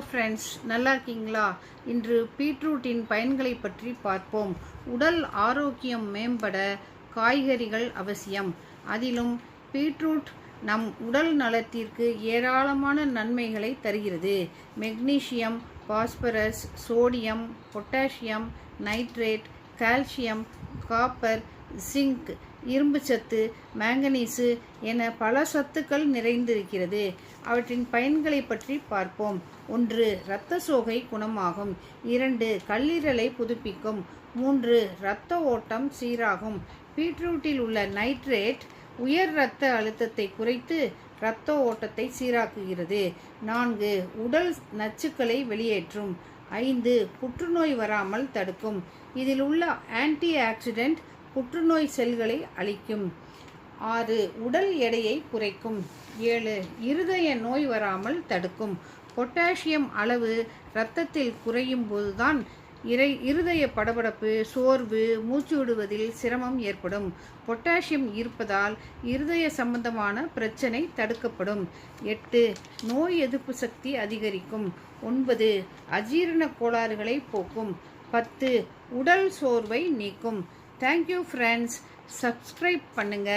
Friends, நல்லா இருக்கீங்களா? இன்று பீட்ரூட்டின் பயன்களை பற்றி பார்ப்போம். உடல் ஆரோக்கியம் மேம்பட காய்கறிகள் அவசியம். அதிலும் பீட்ரூட் நம் உடல் நலத்திற்கு ஏராளமான நன்மைகளை தருகிறது. Magnesium, phosphorus, sodium, potassium, nitrate, calcium, copper, zinc, இரும்புச்சத்து, மாங்கனீசு என பல சத்துக்கள் நிறைந்திருக்கிறது. அவற்றின் பயன்களை பற்றி பார்ப்போம். 1. இரத்த சோகை குணமாகும். 2. கல்லீரலை புதுப்பிக்கும். 3. இரத்த ஓட்டம் சீராகும். பீட்ரூட்டில் உள்ள நைட்ரேட் உயர் இரத்த அழுத்தத்தை குறைத்து இரத்த ஓட்டத்தை சீராக்குகிறது. 4. உடல் நச்சுக்களை வெளியேற்றும். 5. புற்றுநோய் வராமல் தடுக்கும். இதில் உள்ள ஆன்டி ஆக்சிடென்ட் புற்றுநோய் செல்களை அழிக்கும். 6. உடல் எடையை குறைக்கும். 7. இருதய நோய் வராமல் தடுக்கும். பொட்டாசியம் அளவு இரத்தத்தில் குறையும் போதுதான் இருதய படபடப்பு, சோர்வு, மூச்சு விடுவதில் சிரமம் ஏற்படும். பொட்டாசியம் இருப்பதால் இருதய சம்பந்தமான பிரச்சனை தடுக்கப்படும். 8. நோய் எதிர்ப்பு சக்தி அதிகரிக்கும். 9. அஜீரண கோளாறுகளை போக்கும். 10. உடல் சோர்வை நீக்கும். Thank you friends. சப்ஸ்கிரைப் பண்ணுங்க.